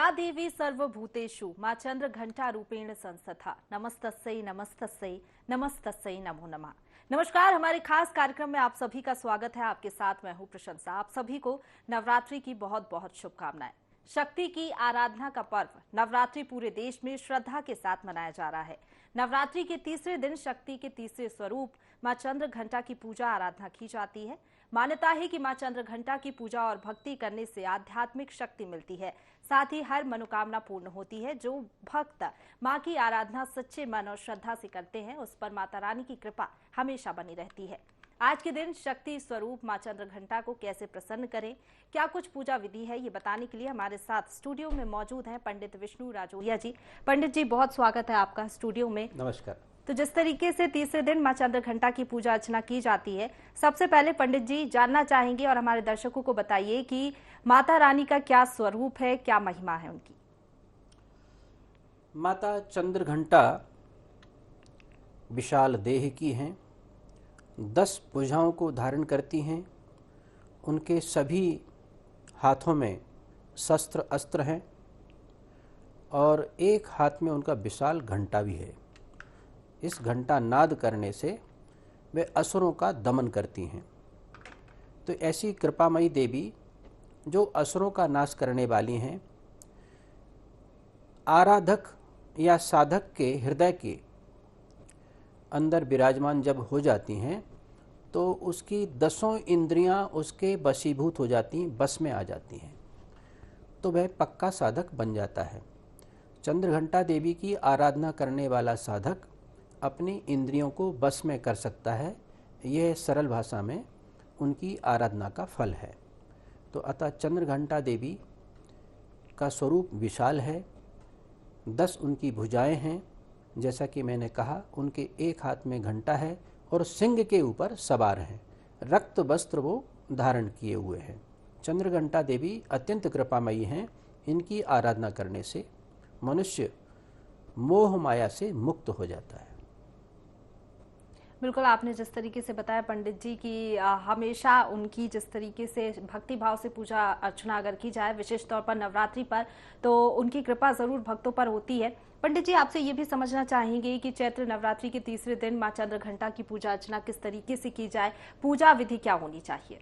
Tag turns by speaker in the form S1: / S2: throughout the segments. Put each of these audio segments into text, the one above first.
S1: या देवी सर्वभूतेषु मां चंद्र घंटा रूपेण संस्था नमस्तस्यै नमस्तस्यै नमस्तस्यै नमो नमः। नमस्कार, हमारे खास कार्यक्रम में आप सभी का स्वागत है। आपके साथ मैं हूं प्रशंसा। आप सभी को नवरात्रि की बहुत बहुत शुभकामनाएं। शक्ति की आराधना का पर्व नवरात्रि पूरे देश में श्रद्धा के साथ मनाया जा रहा है। नवरात्रि के तीसरे दिन शक्ति के तीसरे स्वरूप मां चंद्र घंटा की पूजा आराधना की जाती है। मान्यता है कि मां चंद्र घंटा की पूजा और भक्ति करने से आध्यात्मिक शक्ति मिलती है, साथ ही हर मनोकामना पूर्ण होती है। जो भक्त मां की आराधना सच्चे मन और श्रद्धा से करते हैं, उस पर माता रानी की कृपा हमेशा बनी रहती है। आज के दिन शक्ति स्वरूप मां चंद्र घंटा को कैसे प्रसन्न करें, क्या कुछ पूजा विधि है, ये बताने के लिए हमारे साथ स्टूडियो में मौजूद हैं पंडित विष्णु राजौरिया जी। पंडित जी, बहुत स्वागत है आपका स्टूडियो में।
S2: नमस्कार।
S1: तो जिस तरीके से तीसरे दिन मां चंद्र घंटा की पूजा अर्चना की जाती है, सबसे पहले पंडित जी जानना चाहेंगे और हमारे दर्शकों को बताइए कि माता रानी का क्या स्वरूप है, क्या महिमा है उनकी।
S2: माता चंद्र घंटा विशाल देह की हैं, 10 भुजाओं को धारण करती हैं। उनके सभी हाथों में शस्त्र अस्त्र हैं और एक हाथ में उनका विशाल घंटा भी है। इस घंटा नाद करने से वे असुरों का दमन करती हैं। तो ऐसी कृपामयी देवी जो असुरों का नाश करने वाली हैं, आराधक या साधक के हृदय के अंदर विराजमान जब हो जाती हैं तो उसकी 10 इंद्रियां उसके वशीभूत हो जाती हैं, बस में आ जाती हैं, तो वह पक्का साधक बन जाता है। चंद्रघंटा देवी की आराधना करने वाला साधक अपनी इंद्रियों को बस में कर सकता है। यह सरल भाषा में उनकी आराधना का फल है। तो अतः चंद्रघंटा देवी का स्वरूप विशाल है, 10 उनकी भुजाएं हैं। जैसा कि मैंने कहा, उनके एक हाथ में घंटा है और सिंह के ऊपर सवार हैं। रक्त वस्त्र वो धारण किए हुए हैं। चंद्रघंटा देवी अत्यंत कृपामयी हैं। इनकी आराधना करने से मनुष्य मोह माया से मुक्त हो जाता है।
S1: बिल्कुल, आपने जिस तरीके से बताया पंडित जी कि हमेशा उनकी जिस तरीके से भक्ति भाव से पूजा अर्चना अगर की जाए, विशेष तौर पर नवरात्रि पर, तो उनकी कृपा जरूर भक्तों पर होती है। पंडित जी, आपसे ये भी समझना चाहेंगे कि चैत्र नवरात्रि के तीसरे दिन मां चंद्र घंटा की पूजा अर्चना किस तरीके से की जाए, पूजा विधि क्या होनी चाहिए?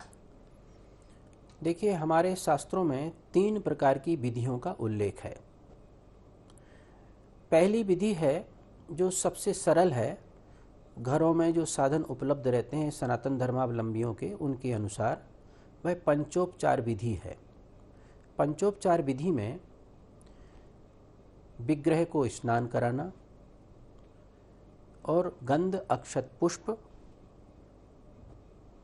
S2: देखिए, हमारे शास्त्रों में 3 प्रकार की विधियों का उल्लेख है। पहली विधि है जो सबसे सरल है, घरों में जो साधन उपलब्ध रहते हैं सनातन धर्मावलंबियों के, उनके अनुसार वह पंचोपचार विधि है। पंचोपचार विधि में विग्रह को स्नान कराना और गंध अक्षत पुष्प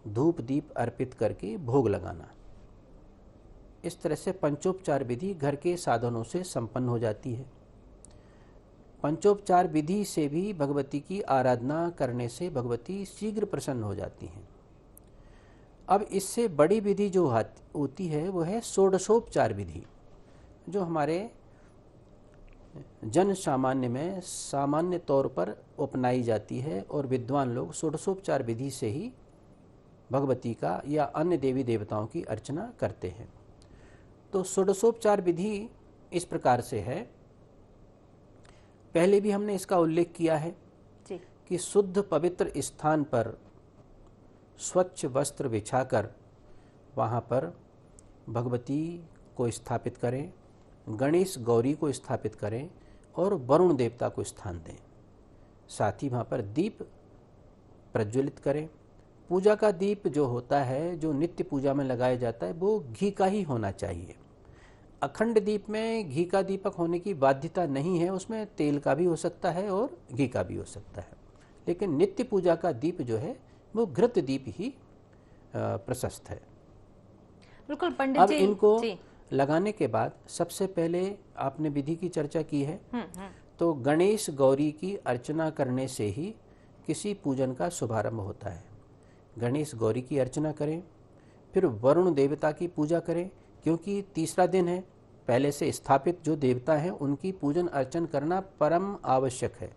S2: धूप दीप अर्पित करके भोग लगाना। इस तरह से पंचोपचार विधि घर के साधनों से संपन्न हो जाती है। पंचोपचार विधि से भी भगवती की आराधना करने से भगवती शीघ्र प्रसन्न हो जाती हैं। अब इससे बड़ी विधि जो होती है वो है षोडशोपचार विधि, जो हमारे जन सामान्य में सामान्य तौर पर अपनाई जाती है और विद्वान लोग षोडशोपचार विधि से ही भगवती का या अन्य देवी देवताओं की अर्चना करते हैं। तो षोडशोपचार विधि इस प्रकार से है। पहले भी हमने इसका उल्लेख किया है
S1: जी।
S2: कि शुद्ध पवित्र स्थान पर स्वच्छ वस्त्र बिछाकर वहाँ पर भगवती को स्थापित करें, गणेश गौरी को स्थापित करें और वरुण देवता को स्थान दें। साथ ही वहाँ पर दीप प्रज्वलित करें। पूजा का दीप जो होता है, जो नित्य पूजा में लगाया जाता है, वो घी का ही होना चाहिए। अखंड दीप में घी का दीपक होने की बाध्यता नहीं है, उसमें तेल का भी हो सकता है और घी का भी हो सकता है। लेकिन नित्य पूजा का दीप जो है वो घृत दीप ही प्रशस्त है।
S1: बिल्कुल पंडित
S2: अब
S1: जी,
S2: इनको लगाने के बाद सबसे पहले आपने विधि की चर्चा की है, तो गणेश गौरी की अर्चना करने से ही किसी पूजन का शुभारंभ होता है। गणेश गौरी की अर्चना करें, फिर वरुण देवता की पूजा करें, क्योंकि तीसरा दिन है। पहले से स्थापित जो देवता हैं उनकी पूजन अर्चन करना परम आवश्यक है।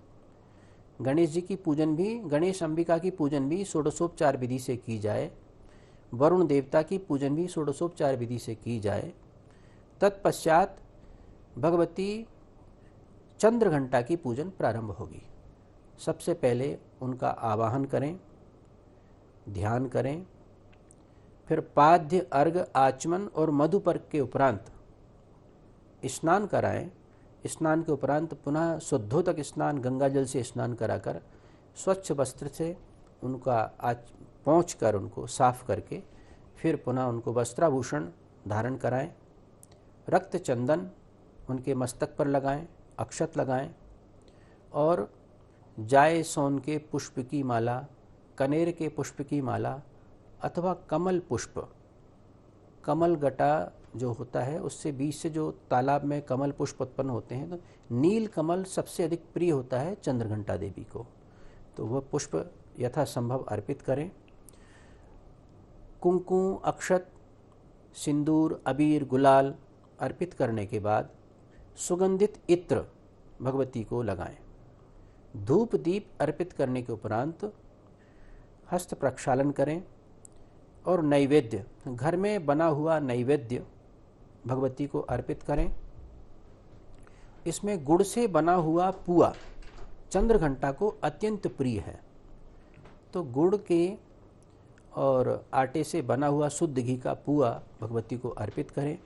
S2: गणेश जी की पूजन भी, गणेश अंबिका की पूजन भी षोडशोपचार विधि से की जाए, वरुण देवता की पूजन भी षोडशोपचार विधि से की जाए। तत्पश्चात भगवती चंद्र घंटा की पूजन प्रारंभ होगी। सबसे पहले उनका आवाहन करें, ध्यान करें, फिर पाद्य, अर्घ, आचमन और मधुपर्क के उपरांत स्नान कराएं। स्नान के उपरांत पुनः शुद्धोदक स्नान, गंगा जल से स्नान कराकर स्वच्छ वस्त्र से उनका पहुँच कर उनको साफ करके फिर पुनः उनको वस्त्राभूषण धारण कराएं। रक्त चंदन उनके मस्तक पर लगाएं, अक्षत लगाएं और जाय सोन के पुष्प की माला, कनेर के पुष्प की माला अथवा कमल पुष्प, कमल गटा जो होता है उससे बीच से जो तालाब में कमल पुष्प उत्पन्न होते हैं, तो नील कमल सबसे अधिक प्रिय होता है चंद्रघंटा देवी को, तो वह पुष्प यथासंभव अर्पित करें। कुंकुम, अक्षत, सिंदूर, अबीर, गुलाल अर्पित करने के बाद सुगंधित इत्र भगवती को लगाएं। धूप दीप अर्पित करने के उपरांत हस्त प्रक्षालन करें और नैवेद्य, घर में बना हुआ नैवेद्य भगवती को अर्पित करें। इसमें गुड़ से बना हुआ पुआ चंद्रघंटा को अत्यंत प्रिय है, तो गुड़ के और आटे से बना हुआ शुद्ध घी का पुआ भगवती को अर्पित करें।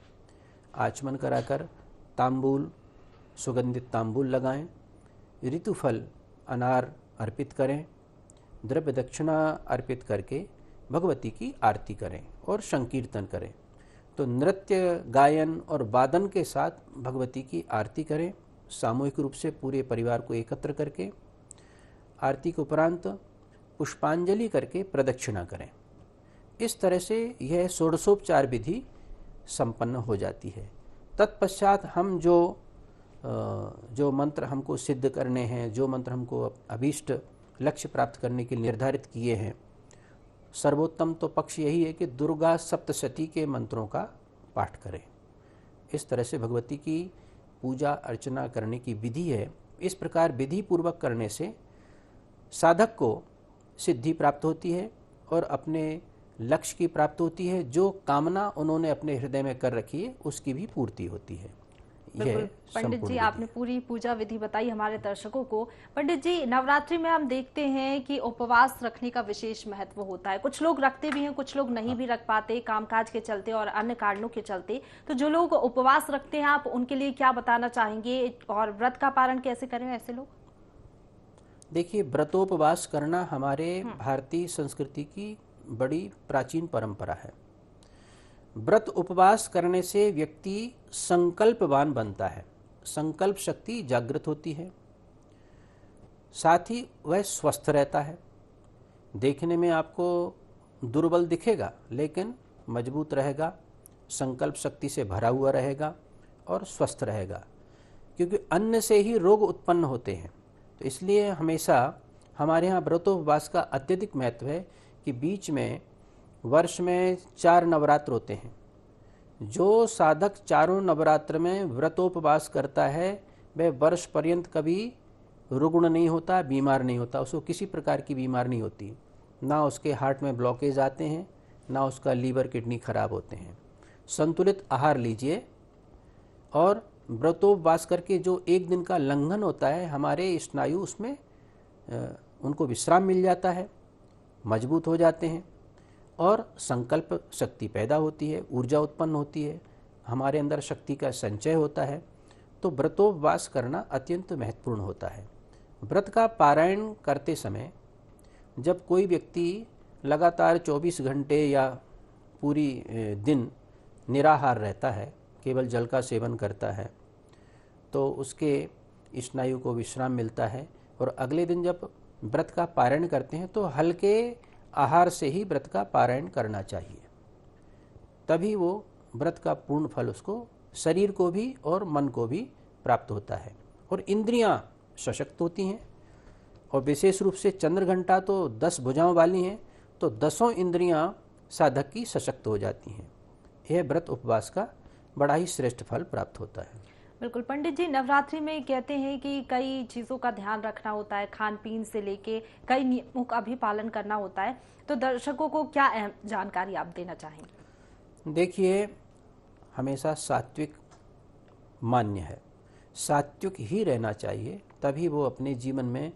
S2: आचमन कराकर तांबूल, सुगंधित तांबूल लगाएं। ऋतुफल अनार अर्पित करें। द्रव्य दक्षिणा अर्पित करके भगवती की आरती करें और संकीर्तन करें। तो नृत्य, गायन और वादन के साथ भगवती की आरती करें, सामूहिक रूप से पूरे परिवार को एकत्र करके। आरती के उपरांत पुष्पांजलि करके प्रदक्षिणा करें। इस तरह से यह षोडशोपचार विधि संपन्न हो जाती है। तत्पश्चात हम जो मंत्र हमको सिद्ध करने हैं, जो मंत्र हमको अभीष्ट लक्ष्य प्राप्त करने के लिए निर्धारित किए हैं, सर्वोत्तम तो पक्ष यही है कि दुर्गा सप्तशती के मंत्रों का पाठ करें। इस तरह से भगवती की पूजा अर्चना करने की विधि है। इस प्रकार विधि पूर्वक करने से साधक को सिद्धि प्राप्त होती है और अपने लक्ष्य की प्राप्ति होती है। जो कामना उन्होंने अपने हृदय में कर रखी है उसकी भी पूर्ति होती है।
S1: बिल्कुल पंडित जी, आपने पूरी पूजा विधि बताई हमारे दर्शकों को। पंडित जी, नवरात्रि में हम देखते हैं कि उपवास रखने का विशेष महत्व होता है। कुछ लोग रखते भी हैं, कुछ लोग नहीं भी रख पाते कामकाज के चलते और अन्य कारणों के चलते। तो जो लोग उपवास रखते हैं, आप उनके लिए क्या बताना चाहेंगे और व्रत का पालन कैसे करें ऐसे लोग?
S2: देखिए, व्रतोपवास करना हमारे भारतीय संस्कृति की बड़ी प्राचीन परंपरा है। व्रत उपवास करने से व्यक्ति संकल्पवान बनता है, संकल्प शक्ति जागृत होती है, साथ ही वह स्वस्थ रहता है। देखने में आपको दुर्बल दिखेगा लेकिन मजबूत रहेगा, संकल्प शक्ति से भरा हुआ रहेगा और स्वस्थ रहेगा, क्योंकि अन्न से ही रोग उत्पन्न होते हैं। तो इसलिए हमेशा हमारे यहाँ व्रतोपवास का अत्यधिक महत्व है कि बीच में वर्ष में 4 नवरात्र होते हैं। जो साधक चारों नवरात्र में व्रतोपवास करता है वह वर्ष पर्यंत कभी रुग्ण नहीं होता, बीमार नहीं होता, उसको किसी प्रकार की बीमार नहीं होती। ना उसके हार्ट में ब्लॉकेज आते हैं, ना उसका लीवर किडनी खराब होते हैं। संतुलित आहार लीजिए और व्रतोपवास करके जो एक दिन का लंघन होता है, हमारे स्नायु उसमें उनको विश्राम मिल जाता है, मजबूत हो जाते हैं और संकल्प शक्ति पैदा होती है, ऊर्जा उत्पन्न होती है, हमारे अंदर शक्ति का संचय होता है। तो व्रतोपवास करना अत्यंत महत्वपूर्ण होता है। व्रत का पारायण करते समय जब कोई व्यक्ति लगातार 24 घंटे या पूरी दिन निराहार रहता है, केवल जल का सेवन करता है, तो उसके स्नायु को विश्राम मिलता है। और अगले दिन जब व्रत का पारायण करते हैं तो हल्के आहार से ही व्रत का पारायण करना चाहिए, तभी वो व्रत का पूर्ण फल उसको, शरीर को भी और मन को भी प्राप्त होता है और इंद्रियां सशक्त होती हैं। और विशेष रूप से चंद्रघंटा तो 10 भुजाओं वाली हैं, तो 10 इंद्रियां साधक की सशक्त हो जाती हैं। यह व्रत उपवास का बड़ा ही श्रेष्ठ फल प्राप्त होता है।
S1: बिल्कुल पंडित जी, नवरात्रि में कहते हैं कि कई चीज़ों का ध्यान रखना होता है, खान पीन से लेके कई नियमों का भी पालन करना होता है। तो दर्शकों को क्या अहम जानकारी आप देना चाहेंगे?
S2: देखिए, हमेशा सात्विक मान्य है। सात्विक ही रहना चाहिए, तभी वो अपने जीवन में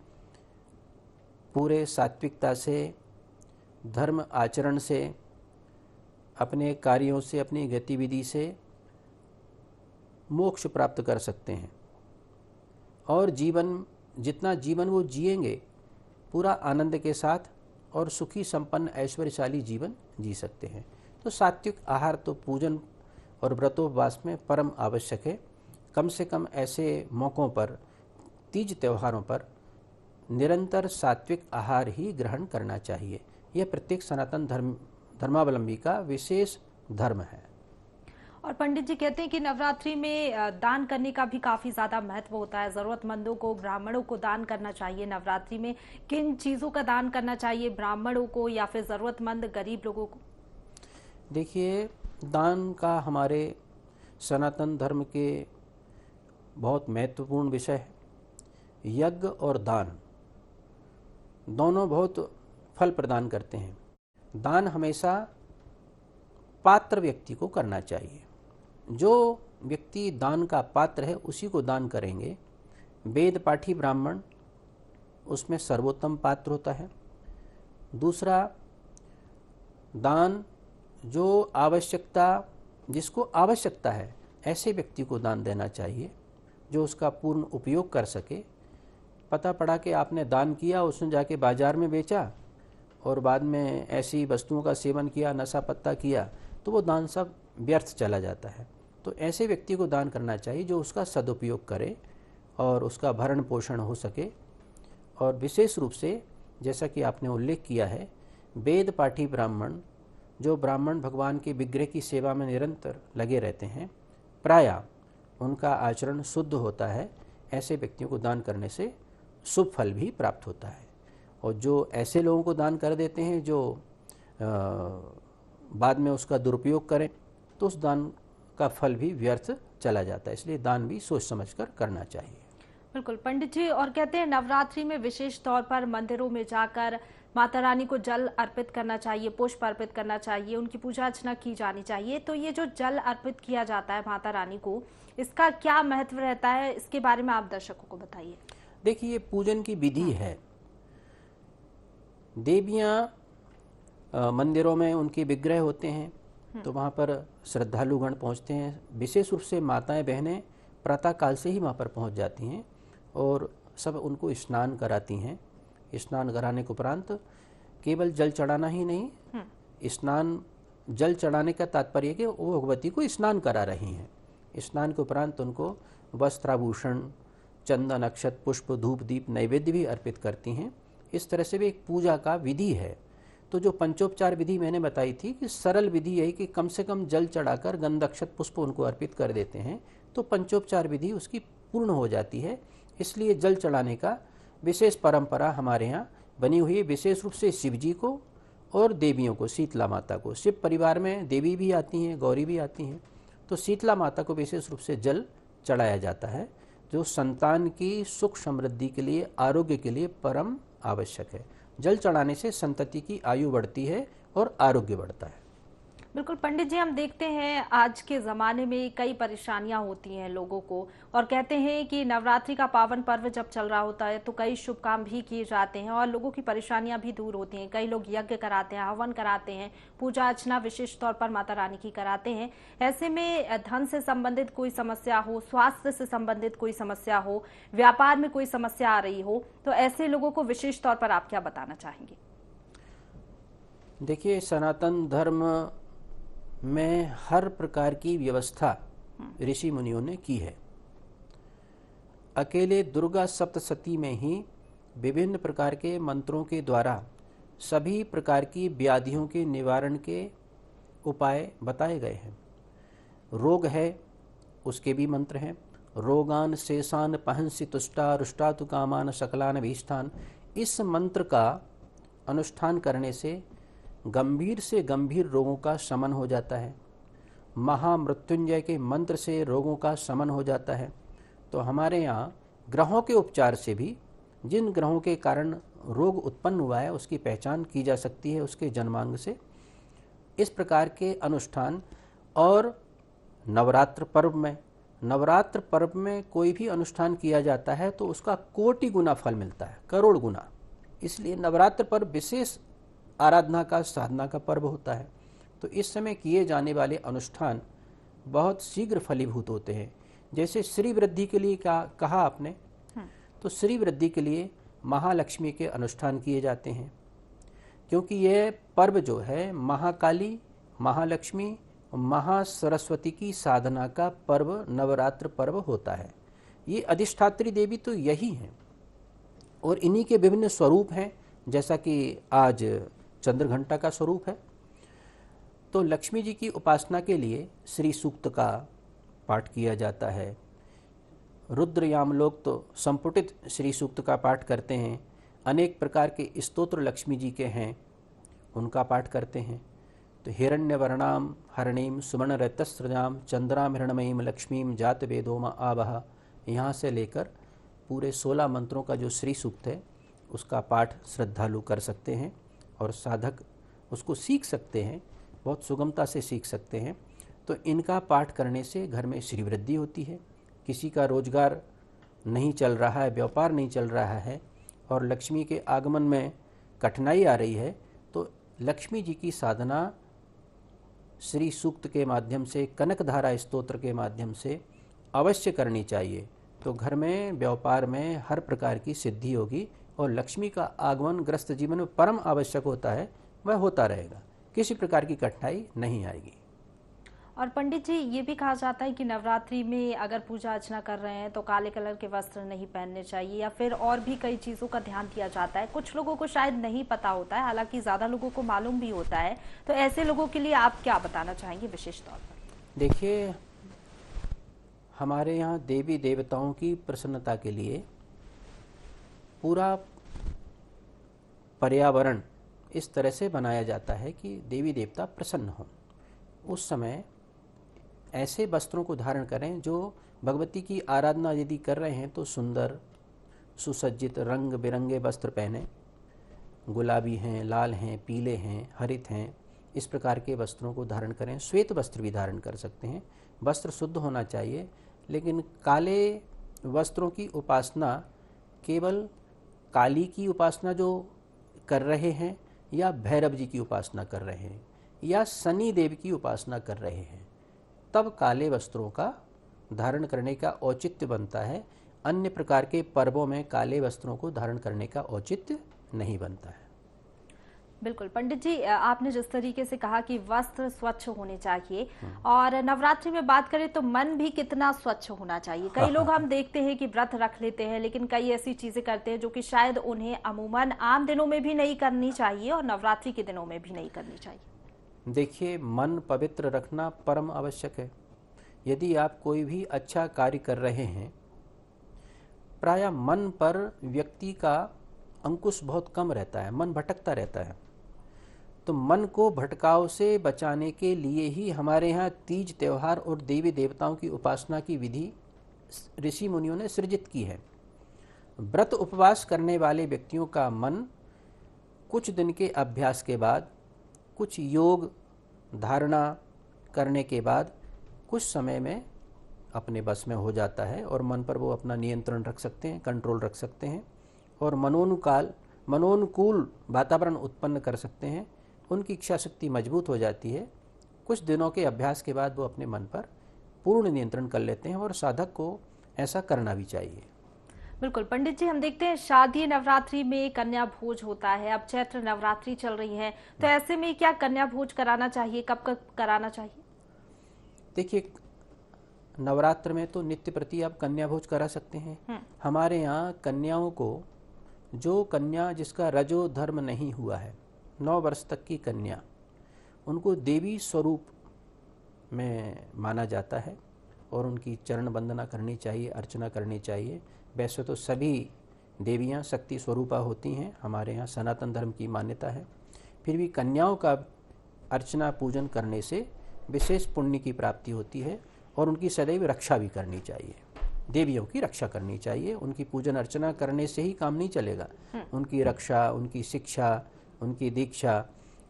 S2: पूरे सात्विकता से, धर्म आचरण से, अपने कार्यों से, अपनी गतिविधि से मोक्ष प्राप्त कर सकते हैं। और जितना जीवन वो जिएंगे पूरा आनंद के साथ और सुखी संपन्न ऐश्वर्यशाली जीवन जी सकते हैं। तो सात्विक आहार तो पूजन और व्रतोपवास में परम आवश्यक है। कम से कम ऐसे मौक़ों पर, तीज त्योहारों पर निरंतर सात्विक आहार ही ग्रहण करना चाहिए। यह प्रत्येक सनातन धर्मावलंबी का विशेष धर्म है।
S1: और पंडित जी कहते हैं कि नवरात्रि में दान करने का भी काफी ज्यादा महत्व होता है। जरूरतमंदों को, ब्राह्मणों को दान करना चाहिए। नवरात्रि में किन चीजों का दान करना चाहिए, ब्राह्मणों को या फिर जरूरतमंद गरीब लोगों को?
S2: देखिए, दान का हमारे सनातन धर्म के बहुत महत्वपूर्ण विषय है। यज्ञ और दान दोनों बहुत फल प्रदान करते हैं। दान हमेशा पात्र व्यक्ति को करना चाहिए। जो व्यक्ति दान का पात्र है उसी को दान करेंगे। वेद पाठी ब्राह्मण उसमें सर्वोत्तम पात्र होता है। दूसरा, दान जिसको आवश्यकता है ऐसे व्यक्ति को दान देना चाहिए जो उसका पूर्ण उपयोग कर सके। पता पड़ा कि आपने दान किया, उसने जाके बाजार में बेचा और बाद में ऐसी वस्तुओं का सेवन किया, नशा पत्ता किया, तो वो दान सब व्यर्थ चला जाता है। तो ऐसे व्यक्ति को दान करना चाहिए जो उसका सदुपयोग करे और उसका भरण पोषण हो सके। और विशेष रूप से जैसा कि आपने उल्लेख किया है, वेद पाठी ब्राह्मण, जो ब्राह्मण भगवान के विग्रह की सेवा में निरंतर लगे रहते हैं, प्रायः उनका आचरण शुद्ध होता है। ऐसे व्यक्तियों को दान करने से शुभ फल भी प्राप्त होता है। और जो ऐसे लोगों को दान कर देते हैं जो बाद में उसका दुरुपयोग करें, तो उस दान का फल भी व्यर्थ चला जाता है। इसलिए दान भी सोच समझकर करना चाहिए।
S1: बिल्कुल पंडित जी। और कहते हैं नवरात्रि में विशेष तौर पर मंदिरों में जाकर माता रानी को जल अर्पित करना चाहिए, पुष्प अर्पित करना चाहिए, उनकी पूजा अर्चना की जानी चाहिए। तो ये जो जल अर्पित किया जाता है माता रानी को, इसका क्या महत्व रहता है, इसके बारे में आप दर्शकों को बताइए।
S2: देखिए, ये पूजन की विधि है। देवियां मंदिरों में उनके विग्रह होते हैं, तो वहाँ पर श्रद्धालुगण पहुँचते हैं। विशेष रूप से माताएं बहनें प्रातः काल से ही वहाँ पर पहुँच जाती हैं और सब उनको स्नान कराती हैं। स्नान कराने के उपरांत केवल जल चढ़ाना ही नहीं, जल चढ़ाने का तात्पर्य है कि वो भगवती को स्नान करा रही हैं। स्नान के उपरांत उनको वस्त्राभूषण, चंदन, अक्षत, पुष्प, धूप, दीप, नैवेद्य भी अर्पित करती हैं। इस तरह से भी एक पूजा का विधि है। तो जो पंचोपचार विधि मैंने बताई थी कि सरल विधि यही कि कम से कम जल चढ़ाकर गंध, अक्षत, पुष्प उनको अर्पित कर देते हैं, तो पंचोपचार विधि उसकी पूर्ण हो जाती है। इसलिए जल चढ़ाने का विशेष परंपरा हमारे यहाँ बनी हुई है। विशेष रूप से शिव जी को और देवियों को, शीतला माता को। शिव परिवार में देवी भी आती हैं, गौरी भी आती हैं, तो शीतला माता को विशेष रूप से जल चढ़ाया जाता है, जो संतान की सुख समृद्धि के लिए, आरोग्य के लिए परम आवश्यक है। जल चढ़ाने से संतति की आयु बढ़ती है और आरोग्य बढ़ता है।
S1: बिल्कुल पंडित जी, हम देखते हैं आज के ज़माने में कई परेशानियां होती हैं लोगों को, और कहते हैं कि नवरात्रि का पावन पर्व जब चल रहा होता है तो कई शुभ काम भी किए जाते हैं और लोगों की परेशानियां भी दूर होती हैं। कई लोग यज्ञ कराते हैं, हवन कराते हैं, पूजा अर्चना विशेष तौर पर माता रानी की कराते हैं। ऐसे में धन से संबंधित कोई समस्या हो, स्वास्थ्य से संबंधित कोई समस्या हो, व्यापार में कोई समस्या आ रही हो, तो ऐसे लोगों को विशेष तौर पर आप क्या बताना चाहेंगे?
S2: देखिए, सनातन धर्म में हर प्रकार की व्यवस्था ऋषि मुनियों ने की है। अकेले दुर्गा सप्तशती में ही विभिन्न प्रकार के मंत्रों के द्वारा सभी प्रकार की व्याधियों के निवारण के उपाय बताए गए हैं। रोग है, उसके भी मंत्र हैं। रोगान शेषान पहंसी तुष्टा रुष्टा तु कामान सकलान भीष्ठान। इस मंत्र का अनुष्ठान करने से गंभीर से गंभीर रोगों का शमन हो जाता है। महामृत्युंजय के मंत्र से रोगों का शमन हो जाता है। तो हमारे यहाँ ग्रहों के उपचार से भी जिन ग्रहों के कारण रोग उत्पन्न हुआ है उसकी पहचान की जा सकती है उसके जन्मांग से। इस प्रकार के अनुष्ठान और नवरात्र पर्व में नवरात्र पर्व में कोई भी अनुष्ठान किया जाता है तो उसका कोटि गुना फल मिलता है, करोड़ गुना। इसलिए नवरात्र पर्व विशेष आराधना का, साधना का पर्व होता है। तो इस समय किए जाने वाले अनुष्ठान बहुत शीघ्र फलीभूत होते हैं। जैसे श्री वृद्धि के लिए कहा आपने, तो श्री वृद्धि के लिए महालक्ष्मी के अनुष्ठान किए जाते हैं, क्योंकि यह पर्व जो है महाकाली, महालक्ष्मी, महासरस्वती की साधना का पर्व नवरात्र पर्व होता है। ये अधिष्ठात्री देवी तो यही हैं और इन्हीं के विभिन्न स्वरूप हैं, जैसा कि आज चंद्रघंटा का स्वरूप है। तो लक्ष्मी जी की उपासना के लिए श्री सूक्त का पाठ किया जाता है। रुद्रयाम लोग तो संपुटित श्री सूक्त का पाठ करते हैं। अनेक प्रकार के स्तोत्र लक्ष्मी जी के हैं, उनका पाठ करते हैं। तो हिरण्यवर्णाम हरणीम सुवर्णरतस्रजाम चंद्राम हिरणमयीम लक्ष्मीम जात वेदोम आवह, यहाँ से लेकर पूरे 16 मंत्रों का जो श्री सूक्त है उसका पाठ श्रद्धालु कर सकते हैं और साधक उसको सीख सकते हैं, बहुत सुगमता से सीख सकते हैं। तो इनका पाठ करने से घर में श्री वृद्धि होती है। किसी का रोजगार नहीं चल रहा है, व्यापार नहीं चल रहा है और लक्ष्मी के आगमन में कठिनाई आ रही है, तो लक्ष्मी जी की साधना श्री सूक्त के माध्यम से, कनकधारा स्तोत्र के माध्यम से अवश्य करनी चाहिए। तो घर में, व्यापार में हर प्रकार की सिद्धि होगी और लक्ष्मी का आगमन ग्रस्त जीवन में परम आवश्यक होता है, वह होता रहेगा, किसी प्रकार की कठिनाई नहीं आएगी।
S1: और पंडित जी, ये भी कहा जाता है कि नवरात्रि में अगर पूजा अर्चना कर रहे हैं तो काले कलर के वस्त्र नहीं पहनने चाहिए, या फिर और भी कई चीज़ों का ध्यान दिया जाता है। कुछ लोगों को शायद नहीं पता होता है, हालांकि ज़्यादा लोगों को मालूम भी होता है। तो ऐसे लोगों के लिए आप क्या बताना चाहेंगे विशेष तौर पर?
S2: देखिए, हमारे यहाँ देवी देवताओं की प्रसन्नता के लिए पूरा पर्यावरण इस तरह से बनाया जाता है कि देवी देवता प्रसन्न हों। उस समय ऐसे वस्त्रों को धारण करें जो भगवती की आराधना यदि कर रहे हैं तो सुंदर सुसज्जित रंग बिरंगे वस्त्र पहने। गुलाबी हैं, लाल हैं, पीले हैं, हरित हैं, इस प्रकार के वस्त्रों को धारण करें। श्वेत वस्त्र भी धारण कर सकते हैं। वस्त्र शुद्ध होना चाहिए, लेकिन काले वस्त्रों की उपासना केवल काली की उपासना जो कर रहे हैं, या भैरव जी की उपासना कर रहे हैं, या शनि देव की उपासना कर रहे हैं, तब काले वस्त्रों का धारण करने का औचित्य बनता है। अन्य प्रकार के पर्वों में काले वस्त्रों को धारण करने का औचित्य नहीं बनता है।
S1: बिल्कुल पंडित जी, आपने जिस तरीके से कहा कि वस्त्र स्वच्छ होने चाहिए, और नवरात्रि में बात करें तो मन भी कितना स्वच्छ होना चाहिए। कई लोग हम देखते हैं कि व्रत रख लेते हैं, लेकिन कई ऐसी चीजें करते हैं जो कि शायद उन्हें अमूमन आम दिनों में भी नहीं करनी चाहिए और नवरात्रि के दिनों में भी नहीं करनी चाहिए।
S2: देखिए, मन पवित्र रखना परम आवश्यक है। यदि आप कोई भी अच्छा कार्य कर रहे हैं, प्रायः मन पर व्यक्ति का अंकुश बहुत कम रहता है, मन भटकता रहता है। तो मन को भटकाव से बचाने के लिए ही हमारे यहाँ तीज त्यौहार और देवी देवताओं की उपासना की विधि ऋषि मुनियों ने सृजित की है। व्रत उपवास करने वाले व्यक्तियों का मन कुछ दिन के अभ्यास के बाद, कुछ योग धारणा करने के बाद कुछ समय में अपने बस में हो जाता है और मन पर वो अपना नियंत्रण रख सकते हैं, कंट्रोल रख सकते हैं और मनोनुकूल वातावरण उत्पन्न कर सकते हैं। उनकी इच्छा शक्ति मजबूत हो जाती है। कुछ दिनों के अभ्यास के बाद वो अपने मन पर पूर्ण नियंत्रण कर लेते हैं और साधक को ऐसा करना भी चाहिए।
S1: बिल्कुल पंडित जी, हम देखते हैं शादी नवरात्रि में कन्या भोज होता है। अब चैत्र नवरात्रि चल रही है, तो ऐसे में क्या कन्या भोज कराना चाहिए, कब कराना चाहिए?
S2: देखिए, नवरात्र में तो नित्य प्रति आप कन्या भोज करा सकते हैं। हमारे यहाँ कन्याओं को, जो कन्या जिसका रजो धर्म नहीं हुआ है, 9 वर्ष तक की कन्या, उनको देवी स्वरूप में माना जाता है और उनकी चरण वंदना करनी चाहिए, अर्चना करनी चाहिए। वैसे तो सभी देवियाँ शक्ति स्वरूपा होती हैं, हमारे यहाँ सनातन धर्म की मान्यता है। फिर भी कन्याओं का अर्चना पूजन करने से विशेष पुण्य की प्राप्ति होती है और उनकी सदैव रक्षा भी करनी चाहिए। देवियों की रक्षा करनी चाहिए। उनकी पूजन अर्चना करने से ही काम नहीं चलेगा। उनकी रक्षा, उनकी शिक्षा, उनकी दीक्षा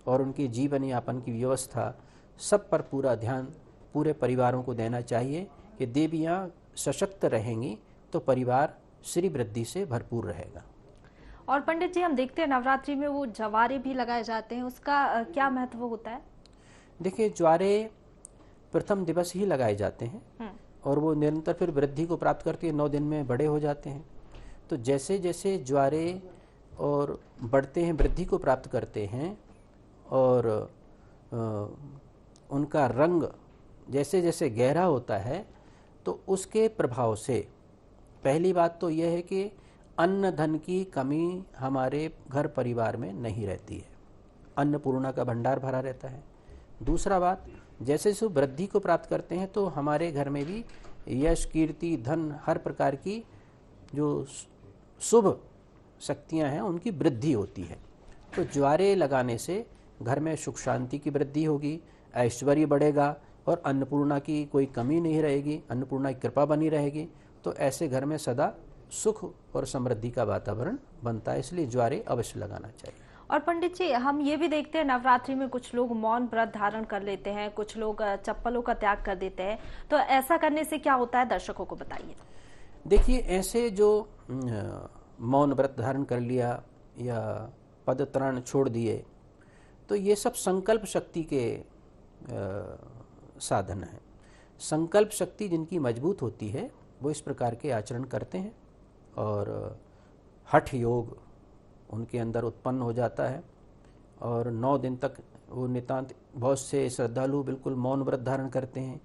S2: और उनके जीवन यापन की व्यवस्था, सब पर पूरा ध्यान पूरे परिवारों को देना चाहिए। कि देवियाँ सशक्त रहेंगी तो परिवार श्री वृद्धि से भरपूर रहेगा।
S1: और पंडित जी हम देखते हैं नवरात्रि में वो जवारे भी लगाए जाते हैं, उसका क्या महत्व होता है?
S2: देखिए, ज्वारे प्रथम दिवस ही लगाए जाते हैं और वो निरंतर फिर वृद्धि को प्राप्त करके 9 दिन में बड़े हो जाते हैं। तो जैसे जैसे ज्वारे और बढ़ते हैं, वृद्धि को प्राप्त करते हैं और उनका रंग जैसे जैसे गहरा होता है, तो उसके प्रभाव से पहली बात तो यह है कि अन्न धन की कमी हमारे घर परिवार में नहीं रहती है, अन्नपूर्णा का भंडार भरा रहता है। दूसरा बात, जैसे जैसे वृद्धि को प्राप्त करते हैं तो हमारे घर में भी यश, कीर्ति, धन, हर प्रकार की जो शुभ शक्तियां हैं उनकी वृद्धि होती है। तो ज्वारे लगाने से घर में सुख शांति की वृद्धि होगी, ऐश्वर्य बढ़ेगा और अन्नपूर्णा की कोई कमी नहीं रहेगी, अन्नपूर्णा की कृपा बनी रहेगी। तो ऐसे घर में सदा सुख और समृद्धि का वातावरण बनता है, इसलिए ज्वारे अवश्य लगाना चाहिए।
S1: और पंडित जी हम ये भी देखते हैं नवरात्रि में कुछ लोग मौन व्रत धारण कर लेते हैं, कुछ लोग चप्पलों का त्याग कर देते हैं, तो ऐसा करने से क्या होता है, दर्शकों को बताइए।
S2: देखिए, ऐसे जो मौन व्रत धारण कर लिया या पदत्राण छोड़ दिए, तो ये सब संकल्प शक्ति के साधन हैं। संकल्प शक्ति जिनकी मजबूत होती है वो इस प्रकार के आचरण करते हैं और हठ योग उनके अंदर उत्पन्न हो जाता है और 9 दिन तक वो नितांत, बहुत से श्रद्धालु बिल्कुल मौन व्रत धारण करते हैं,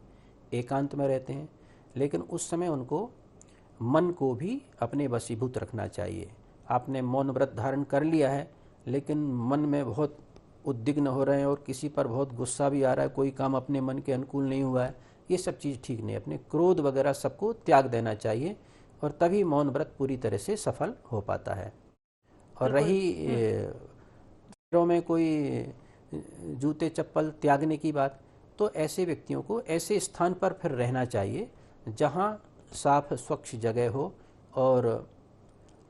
S2: एकांत में रहते हैं, लेकिन उस समय उनको मन को भी अपने वशीभूत रखना चाहिए। आपने मौन व्रत धारण कर लिया है लेकिन मन में बहुत उद्विग्न हो रहे हैं और किसी पर बहुत गुस्सा भी आ रहा है, कोई काम अपने मन के अनुकूल नहीं हुआ है, ये सब चीज़ ठीक नहीं। अपने क्रोध वगैरह सबको त्याग देना चाहिए और तभी मौन व्रत पूरी तरह से सफल हो पाता है। और रही पैरों में कोई जूते चप्पल त्यागने की बात, तो ऐसे व्यक्तियों को ऐसे स्थान पर फिर रहना चाहिए जहाँ साफ स्वच्छ जगह हो और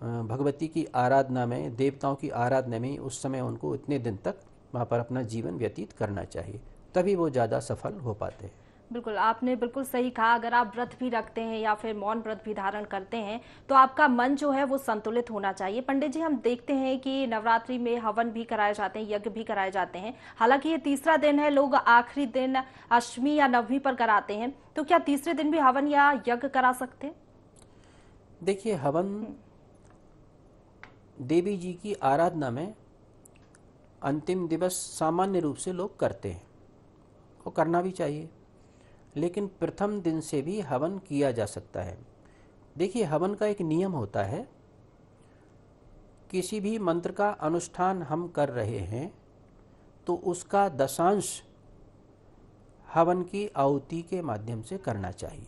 S2: भगवती की आराधना में, देवताओं की आराधना में उस समय उनको इतने दिन तक वहाँ पर अपना जीवन व्यतीत करना चाहिए, तभी वो ज़्यादा सफल हो पाते हैं।
S1: बिल्कुल, आपने बिल्कुल सही कहा। अगर आप व्रत भी रखते हैं या फिर मौन व्रत भी धारण करते हैं तो आपका मन जो है वो संतुलित होना चाहिए। पंडित जी हम देखते हैं कि नवरात्रि में हवन भी कराए जाते हैं, यज्ञ भी कराए जाते हैं। हालांकि ये तीसरा दिन है, लोग आखिरी दिन अष्टमी या नवमी पर कराते हैं, तो क्या तीसरे दिन भी हवन या यज्ञ करा सकते हैं?
S2: देखिए, हवन देवी जी की आराधना में अंतिम दिवस सामान्य रूप से लोग करते हैं, वो करना भी चाहिए, लेकिन प्रथम दिन से भी हवन किया जा सकता है। देखिए, हवन का एक नियम होता है, किसी भी मंत्र का अनुष्ठान हम कर रहे हैं तो उसका दशांश हवन की आहुति के माध्यम से करना चाहिए।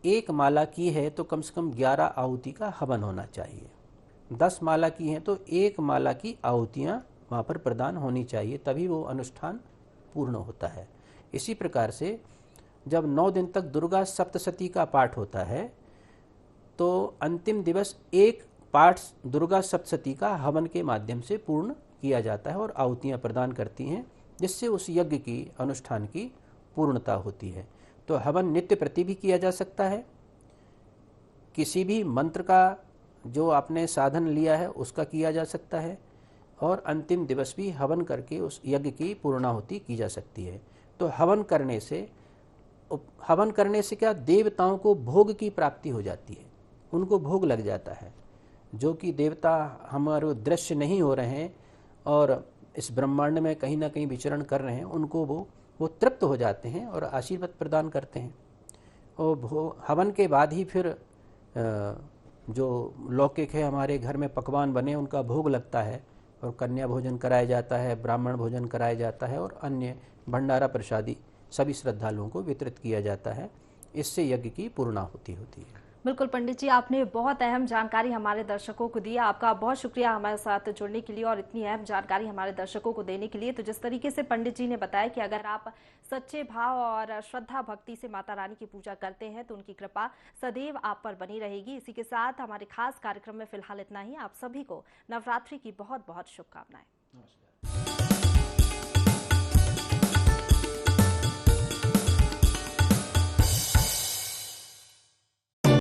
S2: एक माला की है तो कम से कम 11 आहुति का हवन होना चाहिए। 10 माला की हैं तो 1 माला की आहुतियाँ वहाँ पर प्रदान होनी चाहिए, तभी वो अनुष्ठान पूर्ण होता है। इसी प्रकार से जब 9 दिन तक दुर्गा सप्तशती का पाठ होता है तो अंतिम दिवस एक पाठ दुर्गा सप्तशती का हवन के माध्यम से पूर्ण किया जाता है और आहुतियाँ प्रदान करती हैं, जिससे उस यज्ञ की, अनुष्ठान की पूर्णता होती है। तो हवन नित्य प्रति भी किया जा सकता है, किसी भी मंत्र का जो आपने साधन लिया है उसका किया जा सकता है और अंतिम दिवस भी हवन करके उस यज्ञ की पूर्णाहुति की जा सकती है। तो हवन करने से क्या, देवताओं को भोग की प्राप्ति हो जाती है, उनको भोग लग जाता है। जो कि देवता हमारे दृश्य नहीं हो रहे हैं और इस ब्रह्मांड में कहीं ना कहीं विचरण कर रहे हैं, उनको वो तृप्त हो जाते हैं और आशीर्वाद प्रदान करते हैं। और हवन के बाद ही फिर जो लौकिक है हमारे घर में पकवान बने उनका भोग लगता है और कन्या भोजन कराया जाता है, ब्राह्मण भोजन कराया जाता है और अन्य भंडारा प्रसादी सभी श्रद्धालुओं को वितरित किया जाता है। इससे यज्ञ की पूर्णाहुति होती है।
S1: बिल्कुल पंडित जी, आपने बहुत अहम जानकारी हमारे दर्शकों को दी। आपका बहुत शुक्रिया हमारे साथ जुड़ने के लिए और इतनी अहम जानकारी हमारे दर्शकों को देने के लिए। तो जिस तरीके से पंडित जी ने बताया कि अगर आप सच्चे भाव और श्रद्धा भक्ति से माता रानी की पूजा करते हैं तो उनकी कृपा सदैव आप पर बनी रहेगी। इसी के साथ हमारे खास कार्यक्रम में फिलहाल इतना ही। आप सभी को नवरात्रि की बहुत बहुत शुभकामनाएं।
S2: नमस्कार।